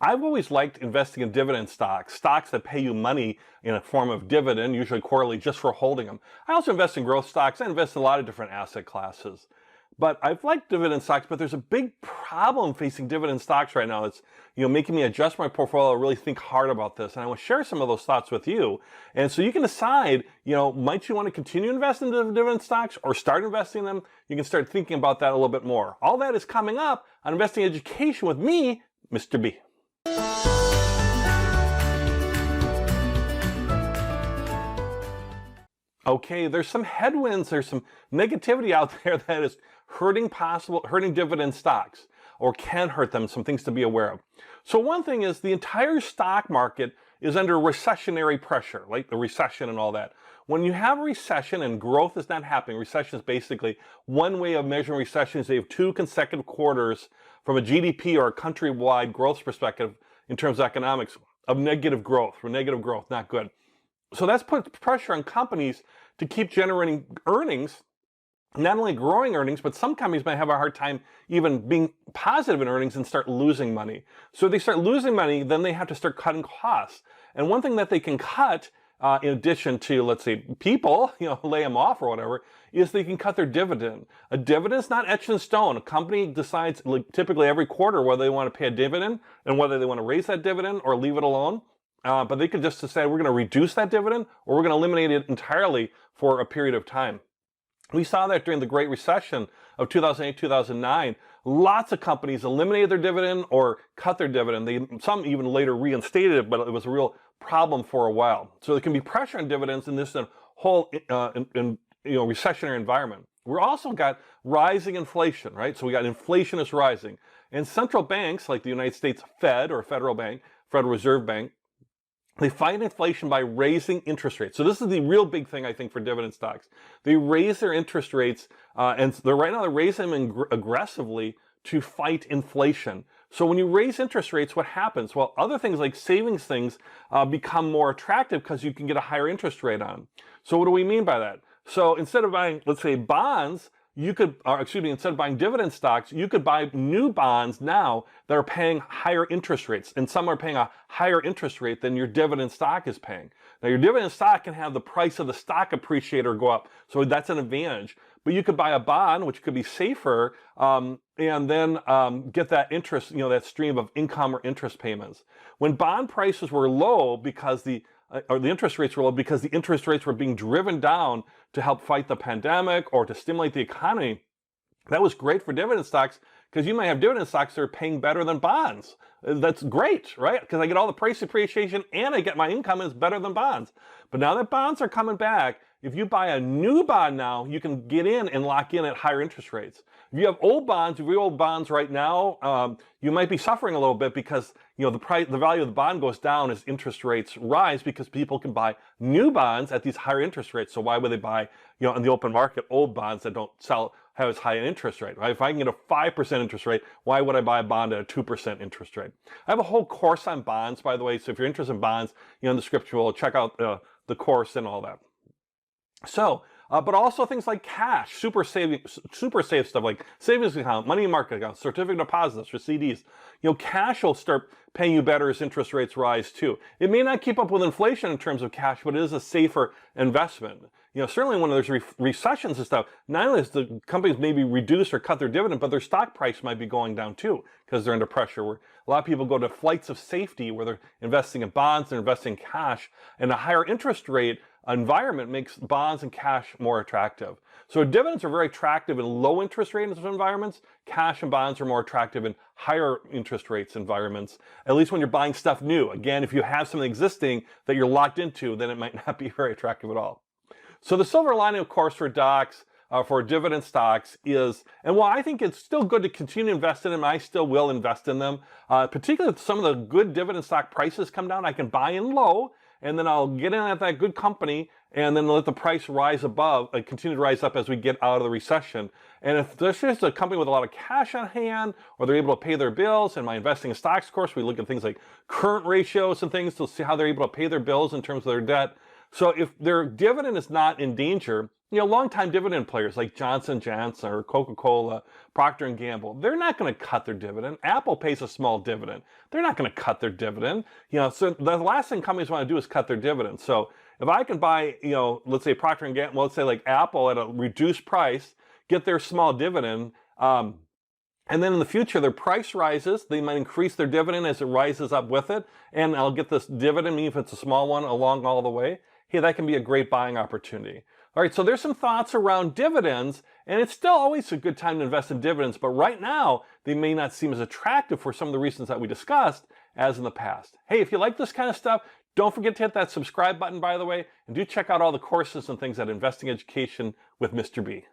I've always liked investing in dividend stocks, stocks that pay you money in a form of dividend, usually quarterly, just for holding them. I also invest in growth stocks. I invest in a lot of different asset classes. But I've liked dividend stocks, but there's a big problem facing dividend stocks right now. It's making me adjust my portfolio, really think hard about this. And I want to share some of those thoughts with you. And so you can decide, might you want to continue investing in dividend stocks or start investing in them? You can start thinking about that a little bit more. All that is coming up on Investing Education with me, Mr. B. Okay, there's some headwinds, there's some negativity out there that is hurting dividend stocks or can hurt them, some things to be aware of. So one thing is the entire stock market is under recessionary pressure, like the recession and all that. When you have a recession and growth is not happening, recession is basically one way of measuring recession is they have 2 consecutive quarters from a GDP or a countrywide growth perspective in terms of economics of negative growth, not good. So that's put pressure on companies to keep generating earnings, not only growing earnings, but some companies might have a hard time even being positive in earnings and start losing money. So if they start losing money, then they have to start cutting costs. And one thing that they can cut, in addition to, let's say, people, lay them off or whatever, is they can cut their dividend. A dividend is not etched in stone. A company decides typically every quarter whether they want to pay a dividend and whether they want to raise that dividend or leave it alone. But they could just decide we're going to reduce that dividend or we're going to eliminate it entirely for a period of time. We saw that during the Great Recession of 2008, 2009. Lots of companies eliminated their dividend or cut their dividend. Some even later reinstated it, but it was a real problem for a while. So there can be pressure on dividends in this whole recessionary environment. We're also got rising inflation, right? So we got inflation is rising. And central banks like the United States Fed or Federal Reserve Bank, they fight inflation by raising interest rates. So this is the real big thing, I think, for dividend stocks. They raise their interest rates, and right now they're raising them aggressively to fight inflation. So when you raise interest rates, what happens? Well, other things like savings things become more attractive because you can get a higher interest rate on. So what do we mean by that? So instead of buying, let's say, bonds, instead of buying dividend stocks, you could buy new bonds now that are paying higher interest rates. And some are paying a higher interest rate than your dividend stock is paying. Now, your dividend stock can have the price of the stock appreciate or go up. So that's an advantage. But you could buy a bond, which could be safer, and then get that interest, that stream of income or interest payments. When bond prices were low because the interest rates were low because the interest rates were being driven down to help fight the pandemic or to stimulate the economy, that was great for dividend stocks because you might have dividend stocks that are paying better than bonds. That's great, right? Because I get all the price appreciation and I get my income and it's better than bonds. But now that bonds are coming back, if you buy a new bond now, you can get in and lock in at higher interest rates. If you have old bonds, right now, you might be suffering a little bit because the value of the bond goes down as interest rates rise because people can buy new bonds at these higher interest rates. So why would they buy, in the open market, old bonds that don't have as high an interest rate, right? If I can get a 5% interest rate, why would I buy a bond at a 2% interest rate? I have a whole course on bonds, by the way. So if you're interested in bonds, in the description, we'll check out the course and all that. So, but also things like cash, super safe stuff like savings account, money market account, certificate deposits or CDs. Cash will start paying you better as interest rates rise too. It may not keep up with inflation in terms of cash, but it is a safer investment. Certainly when there's recessions and stuff, not only does the companies maybe reduce or cut their dividend, but their stock price might be going down too because they're under pressure. Where a lot of people go to flights of safety where they're investing in bonds, they're investing in cash, and a higher interest rate environment makes bonds and cash more attractive. So dividends are very attractive in low interest rate environments. Cash and bonds are more attractive in higher interest rates environments, at least when you're buying stuff new. Again, if you have something existing that you're locked into, then it might not be very attractive at all. So the silver lining, of course, for for dividend stocks is, and while I think it's still good to continue to invest in them, I still will invest in them, particularly if some of the good dividend stock prices come down, I can buy in low, and then I'll get in at that good company and then let the price rise above, continue to rise up as we get out of the recession. And if there's just a company with a lot of cash on hand, or they're able to pay their bills, and my investing in stocks course, we look at things like current ratios and things to see how they're able to pay their bills in terms of their debt. So if their dividend is not in danger, longtime dividend players like Johnson & Johnson or Coca-Cola, Procter & Gamble, they're not going to cut their dividend. Apple pays a small dividend. They're not going to cut their dividend. So the last thing companies want to do is cut their dividend. So if I can buy, let's say Procter & Gamble, let's say like Apple at a reduced price, get their small dividend, and then in the future, their price rises. They might increase their dividend as it rises up with it. And I'll get this dividend, even if it's a small one, along all the way. Hey, that can be a great buying opportunity. All right, so there's some thoughts around dividends. And it's still always a good time to invest in dividends. But right now, they may not seem as attractive for some of the reasons that we discussed as in the past. Hey, if you like this kind of stuff, don't forget to hit that subscribe button, by the way. And do check out all the courses and things at Investing Education with Mr. B.